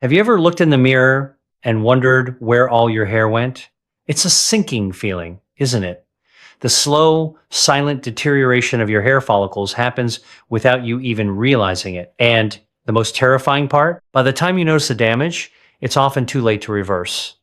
Have you ever looked in the mirror and wondered where all your hair went? It's a sinking feeling, isn't it? The slow, silent deterioration of your hair follicles happens without you even realizing it. And the most terrifying part, by the time you notice the damage, it's often too late to reverse.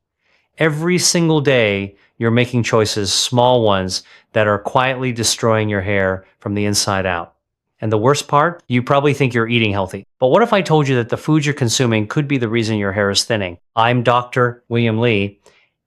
Every single day, you're making choices, small ones, that are quietly destroying your hair from the inside out. And the worst part, you probably think you're eating healthy. But what if I told you that the foods you're consuming could be the reason your hair is thinning? I'm Dr. William Lee,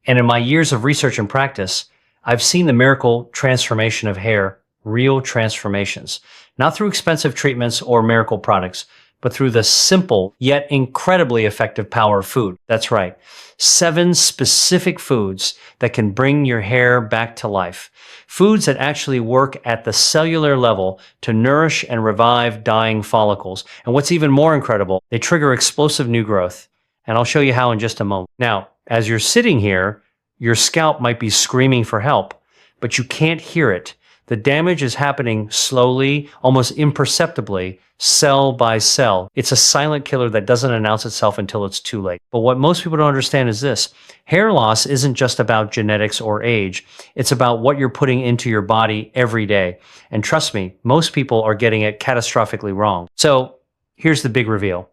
and in my years of research and practice, I've seen the miracle transformation of hair, real transformations, not through expensive treatments or miracle products, but through the simple yet incredibly effective power of food. That's right. 7 specific foods that can bring your hair back to life. Foods that actually work at the cellular level to nourish and revive dying follicles. And what's even more incredible, they trigger explosive new growth. And I'll show you how in just a moment. Now, as you're sitting here, your scalp might be screaming for help, but you can't hear it. The damage is happening slowly, almost imperceptibly, cell by cell. It's a silent killer that doesn't announce itself until it's too late. But what most people don't understand is this. Hair loss isn't just about genetics or age. It's about what you're putting into your body every day. And trust me, most people are getting it catastrophically wrong. So here's the big reveal.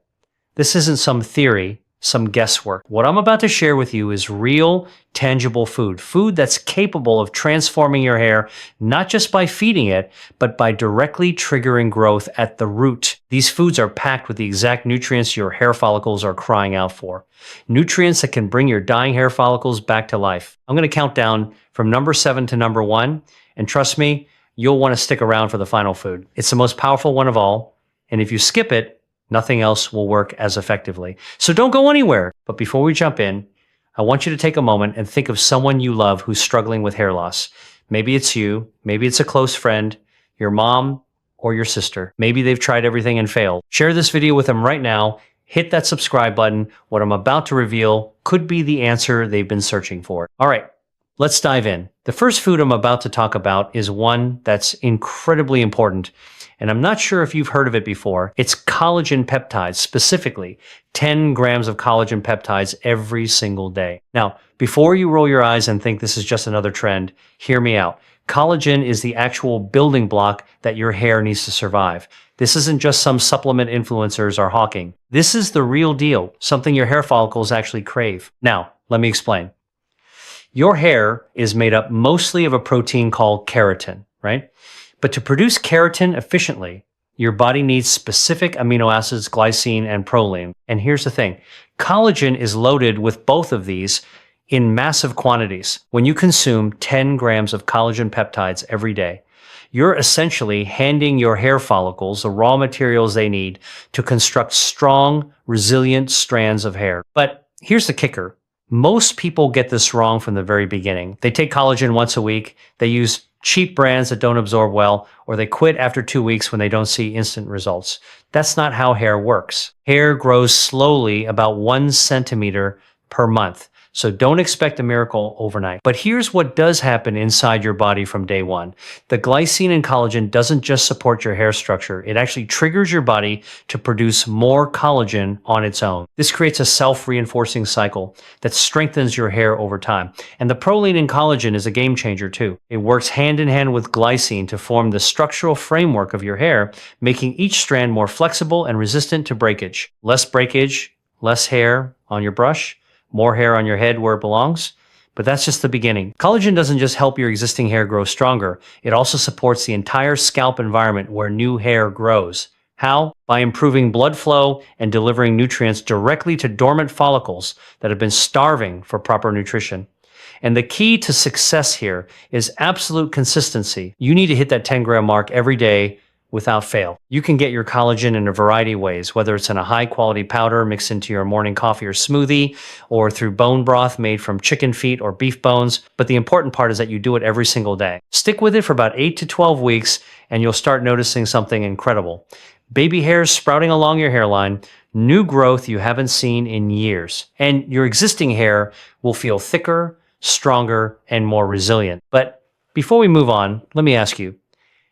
This isn't some theory, some guesswork. What I'm about to share with you is real, tangible food. Food that's capable of transforming your hair, not just by feeding it, but by directly triggering growth at the root. These foods are packed with the exact nutrients your hair follicles are crying out for. Nutrients that can bring your dying hair follicles back to life. I'm going to count down from number 7 to number 1, and trust me, you'll want to stick around for the final food. It's the most powerful one of all, and if you skip it, nothing else will work as effectively. So don't go anywhere. But before we jump in, I want you to take a moment and think of someone you love who's struggling with hair loss. Maybe it's you, maybe it's a close friend, your mom, or your sister. Maybe they've tried everything and failed. Share this video with them right now. Hit that subscribe button. What I'm about to reveal could be the answer they've been searching for. All right, let's dive in. The first food I'm about to talk about is one that's incredibly important, and I'm not sure if you've heard of it before. It's collagen peptides, specifically 10 grams of collagen peptides every single day. Now, before you roll your eyes and think this is just another trend, hear me out. Collagen is the actual building block that your hair needs to survive. This isn't just some supplement influencers are hawking. This is the real deal, something your hair follicles actually crave. Now, let me explain. Your hair is made up mostly of a protein called keratin, right? But to produce keratin efficiently, your body needs specific amino acids, glycine and proline. And here's the thing. Collagen is loaded with both of these in massive quantities. When you consume 10 grams of collagen peptides every day, you're essentially handing your hair follicles the raw materials they need to construct strong, resilient strands of hair. But here's the kicker. Most people get this wrong from the very beginning. They take collagen once a week, they use cheap brands that don't absorb well, or they quit after 2 weeks when they don't see instant results. That's not how hair works. Hair grows slowly, about 1 centimeter per month. So don't expect a miracle overnight. But here's what does happen inside your body from day one. The glycine in collagen doesn't just support your hair structure. It actually triggers your body to produce more collagen on its own. This creates a self-reinforcing cycle that strengthens your hair over time. And the proline in collagen is a game changer too. It works hand in hand with glycine to form the structural framework of your hair, making each strand more flexible and resistant to breakage. Less breakage, less hair on your brush, more hair on your head where it belongs. But that's just the beginning. Collagen doesn't just help your existing hair grow stronger. It also supports the entire scalp environment where new hair grows. How? By improving blood flow and delivering nutrients directly to dormant follicles that have been starving for proper nutrition. And the key to success here is absolute consistency. You need to hit that 10-gram mark every day without fail. You can get your collagen in a variety of ways, whether it's in a high-quality powder mixed into your morning coffee or smoothie, or through bone broth made from chicken feet or beef bones. But the important part is that you do it every single day. Stick with it for about 8 to 12 weeks, and you'll start noticing something incredible. Baby hairs sprouting along your hairline, new growth you haven't seen in years, and your existing hair will feel thicker, stronger, and more resilient. But before we move on, let me ask you,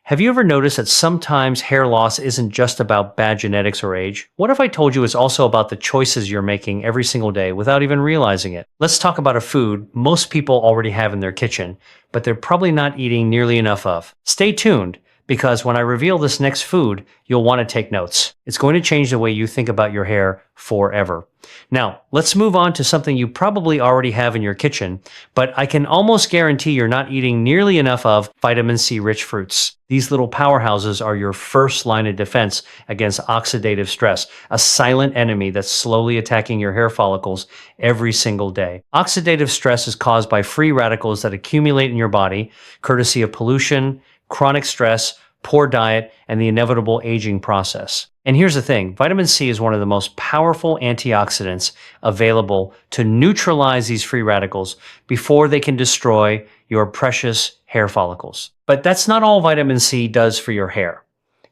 Have you ever noticed that sometimes hair loss isn't just about bad genetics or age? What if I told you it's also about the choices you're making every single day without even realizing it? Let's talk about a food most people already have in their kitchen, but they're probably not eating nearly enough of. Stay tuned, because when I reveal this next food, you'll want to take notes. It's going to change the way you think about your hair forever. Now, let's move on to something you probably already have in your kitchen, but I can almost guarantee you're not eating nearly enough of vitamin C rich fruits. These little powerhouses are your first line of defense against oxidative stress, a silent enemy that's slowly attacking your hair follicles every single day. Oxidative stress is caused by free radicals that accumulate in your body, courtesy of pollution, chronic stress, poor diet, and the inevitable aging process. And here's the thing, vitamin C is one of the most powerful antioxidants available to neutralize these free radicals before they can destroy your precious hair follicles. But that's not all vitamin C does for your hair.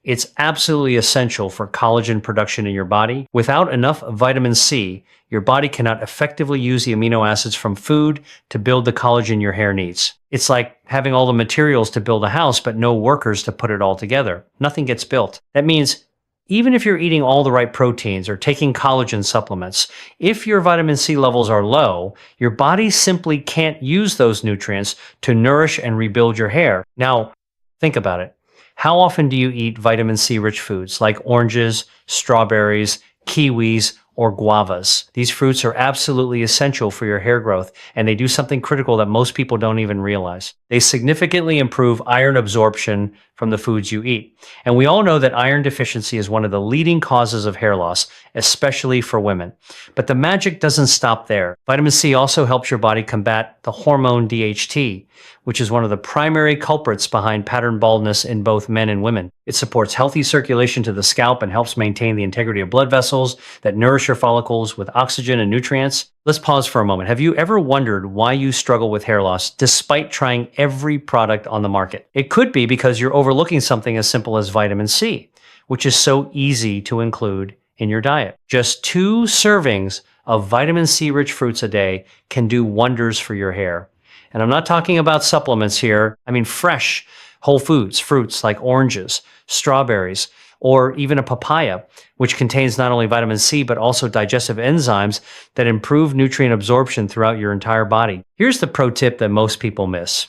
It's absolutely essential for collagen production in your body. Without enough vitamin C, your body cannot effectively use the amino acids from food to build the collagen your hair needs. It's like having all the materials to build a house, but no workers to put it all together. Nothing gets built. That means even if you're eating all the right proteins or taking collagen supplements, if your vitamin C levels are low, your body simply can't use those nutrients to nourish and rebuild your hair. Now, think about it. How often do you eat vitamin C rich foods like oranges, strawberries, kiwis, or guavas? These fruits are absolutely essential for your hair growth, and they do something critical that most people don't even realize. They significantly improve iron absorption from the foods you eat. And we all know that iron deficiency is one of the leading causes of hair loss, especially for women. But the magic doesn't stop there. Vitamin C also helps your body combat the hormone DHT, which is one of the primary culprits behind pattern baldness in both men and women. It supports healthy circulation to the scalp and helps maintain the integrity of blood vessels that nourish your follicles with oxygen and nutrients. Let's pause for a moment. Have you ever wondered why you struggle with hair loss despite trying every product on the market? It could be because you're overlooking something as simple as vitamin C, which is so easy to include in your diet. Just 2 servings of vitamin C rich fruits a day can do wonders for your hair. And I'm not talking about supplements here. I mean fresh, whole foods, fruits like oranges, strawberries, or even a papaya, which contains not only vitamin C, but also digestive enzymes that improve nutrient absorption throughout your entire body. Here's the pro tip that most people miss.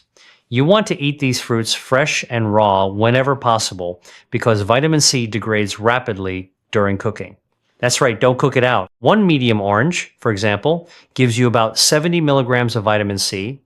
You want to eat these fruits fresh and raw whenever possible because vitamin C degrades rapidly during cooking. That's right, don't cook it out. 1 medium orange, for example, gives you about 70 milligrams of vitamin C,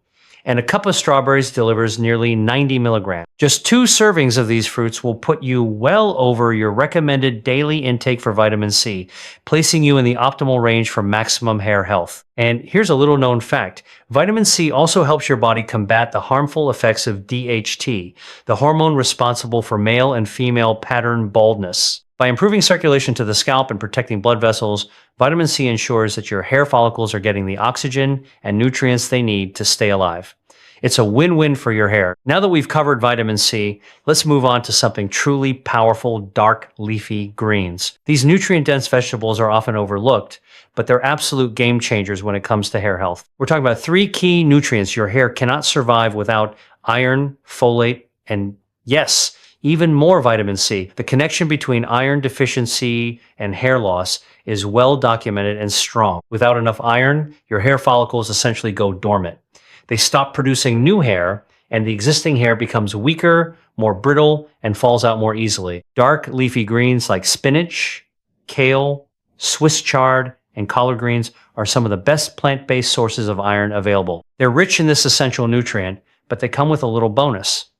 and a cup of strawberries delivers nearly 90 milligrams. Just 2 servings of these fruits will put you well over your recommended daily intake for vitamin C, placing you in the optimal range for maximum hair health. And here's a little known fact. Vitamin C also helps your body combat the harmful effects of DHT, the hormone responsible for male and female pattern baldness. By improving circulation to the scalp and protecting blood vessels, vitamin C ensures that your hair follicles are getting the oxygen and nutrients they need to stay alive. It's a win-win for your hair. Now that we've covered vitamin C, let's move on to something truly powerful, dark leafy greens. These nutrient-dense vegetables are often overlooked, but they're absolute game changers when it comes to hair health. We're talking about 3 key nutrients your hair cannot survive without: iron, folate, and yes, even more vitamin C. The connection between iron deficiency and hair loss is well documented and strong. Without enough iron, your hair follicles essentially go dormant. They stop producing new hair, and the existing hair becomes weaker, more brittle, and falls out more easily. Dark leafy greens like spinach, kale, Swiss chard, and collard greens are some of the best plant-based sources of iron available. They're rich in this essential nutrient, but they come with a little bonus.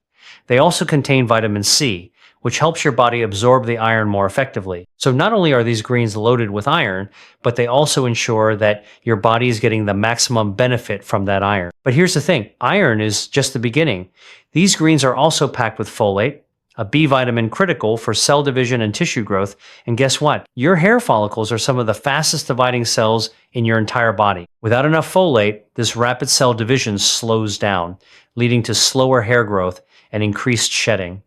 They also contain vitamin C, which helps your body absorb the iron more effectively. So not only are these greens loaded with iron, but they also ensure that your body is getting the maximum benefit from that iron. But here's the thing, iron is just the beginning. These greens are also packed with folate, a B vitamin critical for cell division and tissue growth. And guess what? Your hair follicles are some of the fastest dividing cells in your entire body. Without enough folate, this rapid cell division slows down, leading to slower hair growth and increased shedding.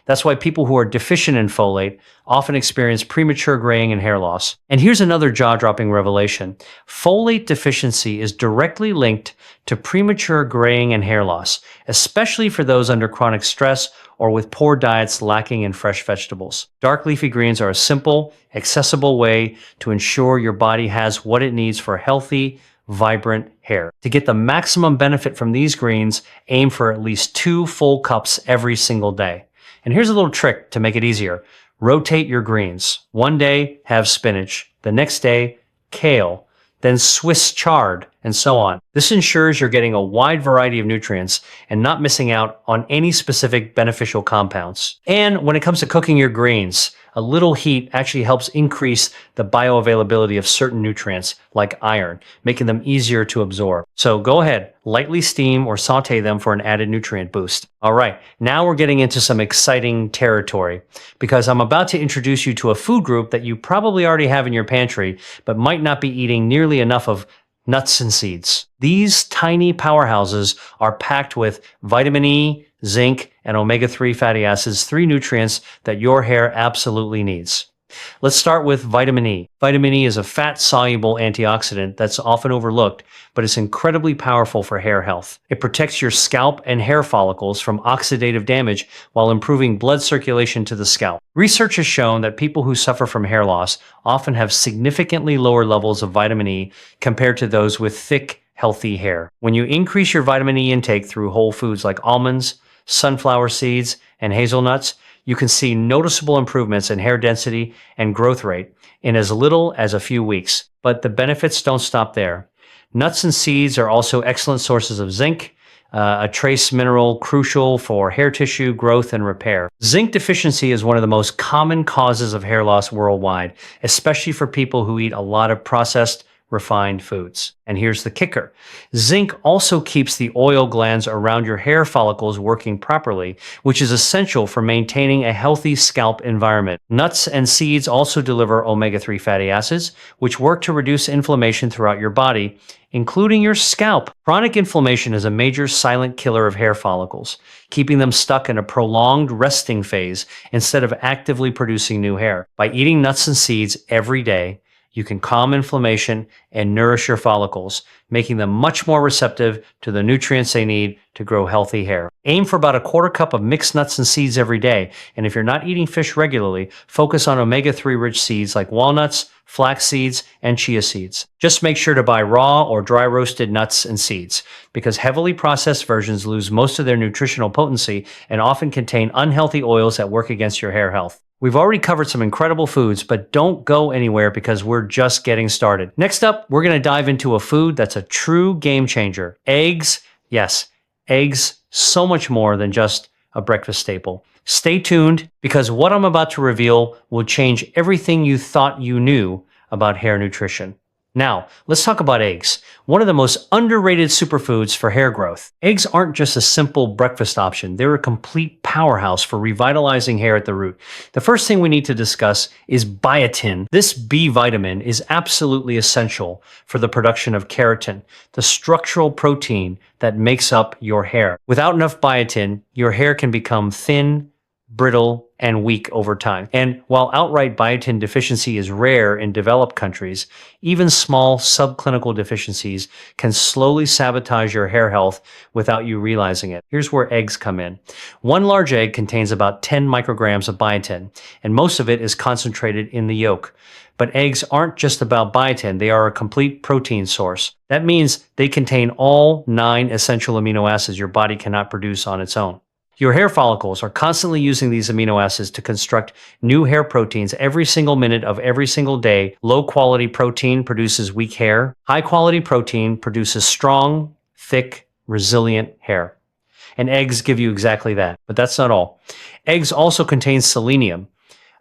That's why people who are deficient in folate often experience premature graying and hair loss. And here's another jaw-dropping revelation. Folate deficiency is directly linked to premature graying and hair loss, especially for those under chronic stress or with poor diets lacking in fresh vegetables. Dark leafy greens are a simple, accessible way to ensure your body has what it needs for healthy, vibrant hair. To get the maximum benefit from these greens, aim for at least 2 full cups every single day. And here's a little trick to make it easier. Rotate your greens. One day, have spinach. The next day, kale. Then Swiss chard, and so on. This ensures you're getting a wide variety of nutrients and not missing out on any specific beneficial compounds. And when it comes to cooking your greens, a little heat actually helps increase the bioavailability of certain nutrients like iron, making them easier to absorb. So go ahead, lightly steam or saute them for an added nutrient boost. All right, now we're getting into some exciting territory because I'm about to introduce you to a food group that you probably already have in your pantry, but might not be eating nearly enough of: nuts and seeds. These tiny powerhouses are packed with vitamin E, zinc, and omega-3 fatty acids, 3 nutrients that your hair absolutely needs. Let's start with vitamin E. Vitamin E is a fat-soluble antioxidant that's often overlooked, but it's incredibly powerful for hair health. It protects your scalp and hair follicles from oxidative damage while improving blood circulation to the scalp. Research has shown that people who suffer from hair loss often have significantly lower levels of vitamin E compared to those with thick, healthy hair. When you increase your vitamin E intake through whole foods like almonds, sunflower seeds, and hazelnuts, you can see noticeable improvements in hair density and growth rate in as little as a few weeks. But the benefits don't stop there. Nuts and seeds are also excellent sources of zinc, a trace mineral crucial for hair tissue growth and repair. Zinc deficiency is one of the most common causes of hair loss worldwide, especially for people who eat a lot of processed, refined foods. And here's the kicker. Zinc also keeps the oil glands around your hair follicles working properly, which is essential for maintaining a healthy scalp environment. Nuts and seeds also deliver omega-3 fatty acids, which work to reduce inflammation throughout your body, including your scalp. Chronic inflammation is a major silent killer of hair follicles, keeping them stuck in a prolonged resting phase instead of actively producing new hair. By eating nuts and seeds every day, you can calm inflammation and nourish your follicles, making them much more receptive to the nutrients they need to grow healthy hair. Aim for about a quarter cup of mixed nuts and seeds every day, and if you're not eating fish regularly, focus on omega-3 rich seeds like walnuts, flax seeds, and chia seeds. Just make sure to buy raw or dry roasted nuts and seeds, because heavily processed versions lose most of their nutritional potency and often contain unhealthy oils that work against your hair health. We've already covered some incredible foods, but don't go anywhere because we're just getting started. Next up, we're going to dive into a food that's a true game changer. Eggs. Yes, eggs, so much more than just a breakfast staple. Stay tuned because what I'm about to reveal will change everything you thought you knew about hair nutrition. Now, let's talk about eggs, one of the most underrated superfoods for hair growth. Eggs aren't just a simple breakfast option. They're a complete powerhouse for revitalizing hair at the root. The first thing we need to discuss is biotin. This B vitamin is absolutely essential for the production of keratin, the structural protein that makes up your hair. Without enough biotin, your hair can become thin, brittle, and weak over time. And while outright biotin deficiency is rare in developed countries, even small subclinical deficiencies can slowly sabotage your hair health without you realizing it. Here's where eggs come in. One large egg contains about 10 micrograms of biotin, and most of it is concentrated in the yolk. But eggs aren't just about biotin, they are a complete protein source. That means they contain all 9 essential amino acids your body cannot produce on its own. Your hair follicles are constantly using these amino acids to construct new hair proteins every single minute of every single day. Low-quality protein produces weak hair. High-quality protein produces strong, thick, resilient hair. And eggs give you exactly that. But that's not all. Eggs also contain selenium,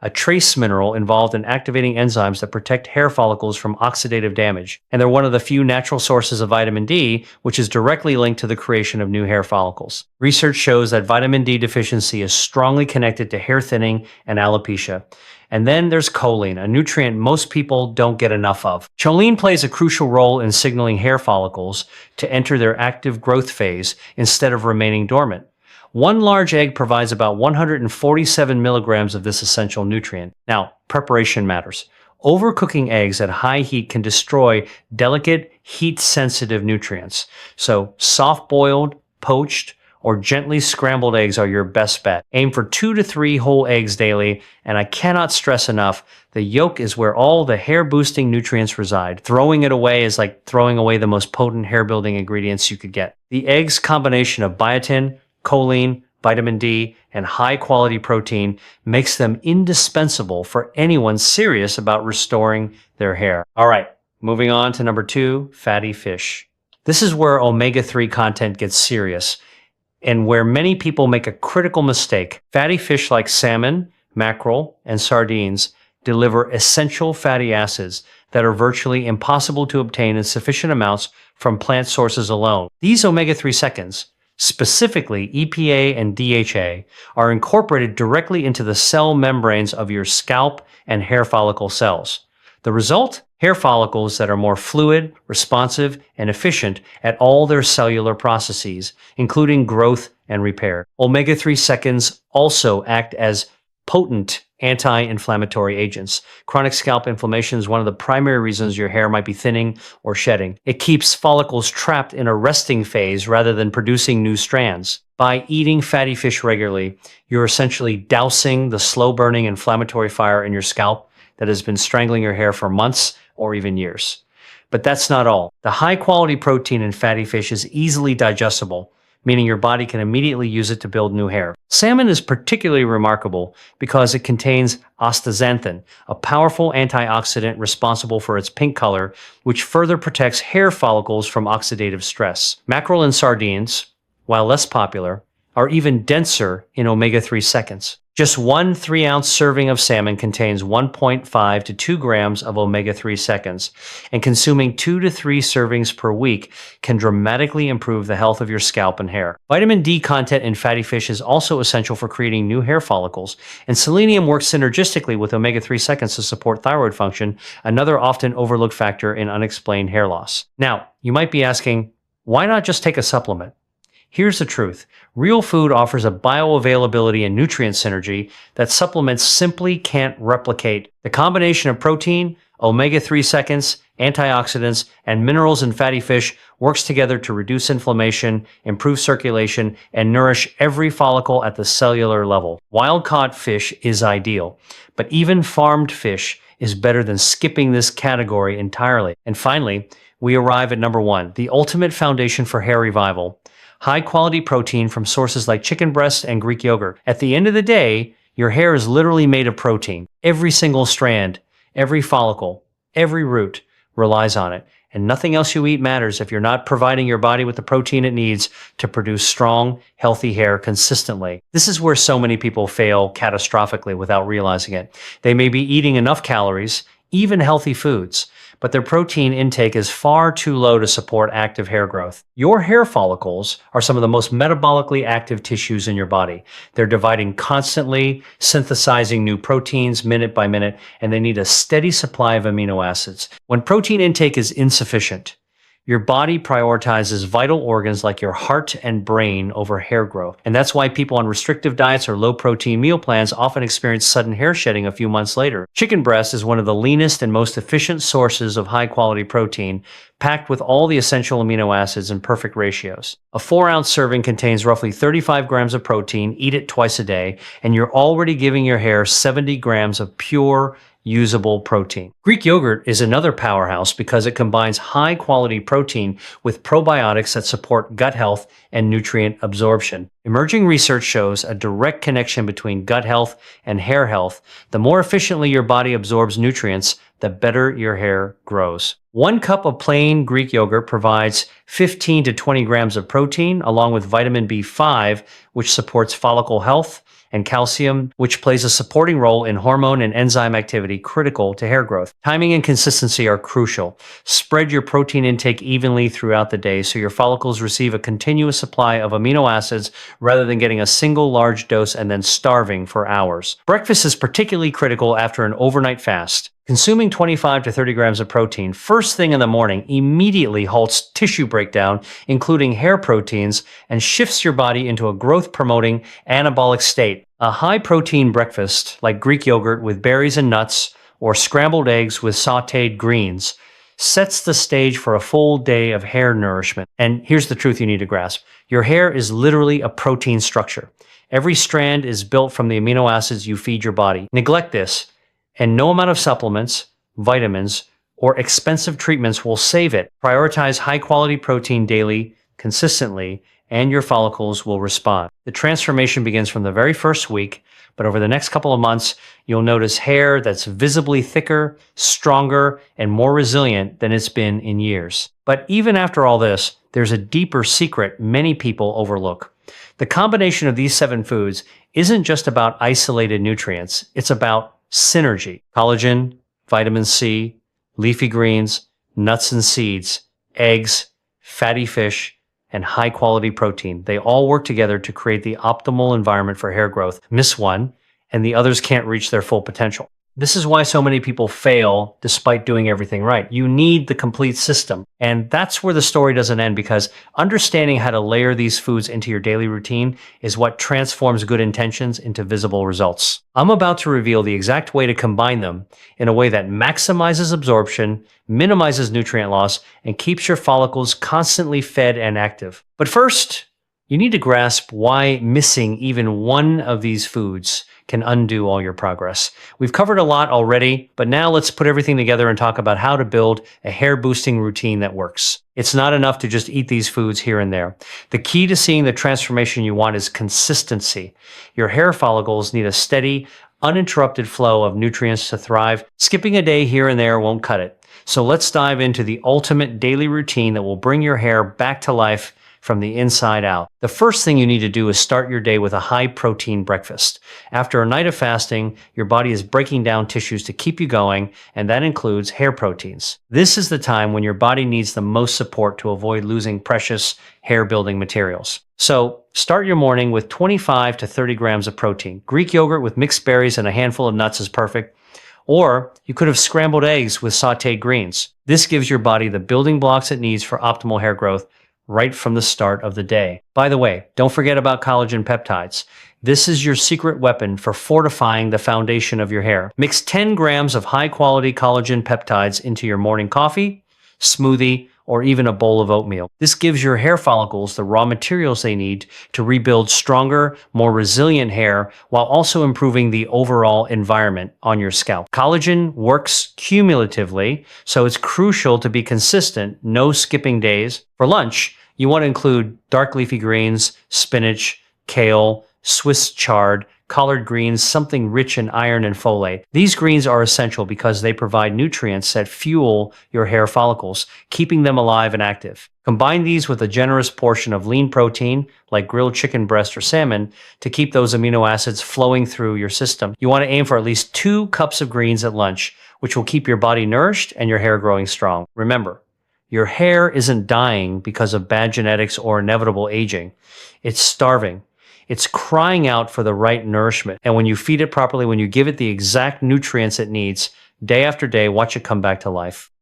a trace mineral involved in activating enzymes that protect hair follicles from oxidative damage. And they're one of the few natural sources of vitamin D, which is directly linked to the creation of new hair follicles. Research shows that vitamin D deficiency is strongly connected to hair thinning and alopecia. And then there's choline, a nutrient most people don't get enough of. Choline plays a crucial role in signaling hair follicles to enter their active growth phase instead of remaining dormant. One large egg provides about 147 milligrams of this essential nutrient. Now, preparation matters. Overcooking eggs at high heat can destroy delicate, heat-sensitive nutrients. So, soft-boiled, poached, or gently scrambled eggs are your best bet. Aim for 2 to 3 whole eggs daily, and I cannot stress enough, the yolk is where all the hair-boosting nutrients reside. Throwing it away is like throwing away the most potent hair-building ingredients you could get. The egg's combination of biotin, choline, vitamin D, and high-quality protein makes them indispensable for anyone serious about restoring their hair. All right, moving on to number 2, fatty fish. This is where omega-3 content gets serious, and where many people make a critical mistake. Fatty fish like salmon, mackerel, and sardines deliver essential fatty acids that are virtually impossible to obtain in sufficient amounts from plant sources alone. These omega-3 seconds, specifically EPA and DHA, are incorporated directly into the cell membranes of your scalp and hair follicle cells. The result? Hair follicles that are more fluid, responsive, and efficient at all their cellular processes, including growth and repair. Omega-3 seconds also act as potent anti-inflammatory agents. Chronic scalp inflammation is one of the primary reasons your hair might be thinning or shedding. It keeps follicles trapped in a resting phase rather than producing new strands. By eating fatty fish regularly, you're essentially dousing the slow-burning inflammatory fire in your scalp that has been strangling your hair for months or even years. But that's not all. The high-quality protein in fatty fish is easily digestible, meaning your body can immediately use it to build new hair. Salmon is particularly remarkable because it contains astaxanthin, a powerful antioxidant responsible for its pink color, which further protects hair follicles from oxidative stress. Mackerel and sardines, while less popular, are even denser in omega-3 seconds. Just one 3-ounce serving of salmon contains 1.5 to 2 grams of omega-3 seconds, and consuming 2 to 3 servings per week can dramatically improve the health of your scalp and hair. Vitamin D content in fatty fish is also essential for creating new hair follicles, and selenium works synergistically with omega-3 seconds to support thyroid function, another often overlooked factor in unexplained hair loss. Now, you might be asking, why not just take a supplement? Here's the truth. Real food offers a bioavailability and nutrient synergy that supplements simply can't replicate. The combination of protein, omega-3 seconds, antioxidants, and minerals in fatty fish works together to reduce inflammation, improve circulation, and nourish every follicle at the cellular level. Wild-caught fish is ideal, but even farmed fish is better than skipping this category entirely. And finally, we arrive at number 1, the ultimate foundation for hair revival. High-quality protein from sources like chicken breast and Greek yogurt. At the end of the day, your hair is literally made of protein. Every single strand, every follicle, every root relies on it. And nothing else you eat matters if you're not providing your body with the protein it needs to produce strong, healthy hair consistently. This is where so many people fail catastrophically without realizing it. They may be eating enough calories, even healthy foods, but their protein intake is far too low to support active hair growth. Your hair follicles are some of the most metabolically active tissues in your body. They're dividing constantly, synthesizing new proteins minute by minute, and they need a steady supply of amino acids. When protein intake is insufficient, your body prioritizes vital organs like your heart and brain over hair growth. And that's why people on restrictive diets or low-protein meal plans often experience sudden hair shedding a few months later. Chicken breast is one of the leanest and most efficient sources of high-quality protein, packed with all the essential amino acids in perfect ratios. A 4-ounce serving contains roughly 35 grams of protein. Eat it twice a day, and you're already giving your hair 70 grams of pure, usable protein. Greek yogurt is another powerhouse because it combines high-quality protein with probiotics that support gut health and nutrient absorption. Emerging research shows a direct connection between gut health and hair health. The more efficiently your body absorbs nutrients, the better your hair grows. 1 cup of plain Greek yogurt provides 15 to 20 grams of protein, along with vitamin B5, which supports follicle health, and calcium, which plays a supporting role in hormone and enzyme activity critical to hair growth. Timing and consistency are crucial. Spread your protein intake evenly throughout the day so your follicles receive a continuous supply of amino acids rather than getting a single large dose and then starving for hours. Breakfast is particularly critical after an overnight fast. Consuming 25 to 30 grams of protein first thing in the morning immediately halts tissue breakdown, including hair proteins, and shifts your body into a growth-promoting anabolic state. A high-protein breakfast, like Greek yogurt with berries and nuts, or scrambled eggs with sautéed greens, sets the stage for a full day of hair nourishment. And here's the truth you need to grasp. Your hair is literally a protein structure. Every strand is built from the amino acids you feed your body. Neglect this, and no amount of supplements, vitamins, or expensive treatments will save it. Prioritize high-quality protein daily, consistently, and your follicles will respond. The transformation begins from the very first week, but over the next couple of months, you'll notice hair that's visibly thicker, stronger, and more resilient than it's been in years. But even after all this, there's a deeper secret many people overlook. The combination of these 7 foods isn't just about isolated nutrients, it's about synergy. Collagen, vitamin C, leafy greens, nuts and seeds, eggs, fatty fish, and high-quality protein. They all work together to create the optimal environment for hair growth. Miss one, and the others can't reach their full potential. This is why so many people fail despite doing everything right. You need the complete system. And that's where the story doesn't end, because understanding how to layer these foods into your daily routine is what transforms good intentions into visible results. I'm about to reveal the exact way to combine them in a way that maximizes absorption, minimizes nutrient loss, and keeps your follicles constantly fed and active. But first, you need to grasp why missing even one of these foods can undo all your progress. We've covered a lot already, but now let's put everything together and talk about how to build a hair-boosting routine that works. It's not enough to just eat these foods here and there. The key to seeing the transformation you want is consistency. Your hair follicles need a steady, uninterrupted flow of nutrients to thrive. Skipping a day here and there won't cut it. So let's dive into the ultimate daily routine that will bring your hair back to life from the inside out. The first thing you need to do is start your day with a high-protein breakfast. After a night of fasting, your body is breaking down tissues to keep you going, and that includes hair proteins. This is the time when your body needs the most support to avoid losing precious hair-building materials. So, start your morning with 25 to 30 grams of protein. Greek yogurt with mixed berries and a handful of nuts is perfect. Or you could have scrambled eggs with sautéed greens. This gives your body the building blocks it needs for optimal hair growth right from the start of the day. By the way, don't forget about collagen peptides. This is your secret weapon for fortifying the foundation of your hair. Mix 10 grams of high-quality collagen peptides into your morning coffee, smoothie, or even a bowl of oatmeal. This gives your hair follicles the raw materials they need to rebuild stronger, more resilient hair while also improving the overall environment on your scalp. Collagen works cumulatively, so it's crucial to be consistent, no skipping days. For lunch, you want to include dark leafy greens, spinach, kale, Swiss chard, collard greens, something rich in iron and folate. These greens are essential because they provide nutrients that fuel your hair follicles, keeping them alive and active. Combine these with a generous portion of lean protein, like grilled chicken breast or salmon, to keep those amino acids flowing through your system. You want to aim for at least 2 cups of greens at lunch, which will keep your body nourished and your hair growing strong. Remember, your hair isn't dying because of bad genetics or inevitable aging. It's starving. It's crying out for the right nourishment. And when you feed it properly, when you give it the exact nutrients it needs, day after day, watch it come back to life.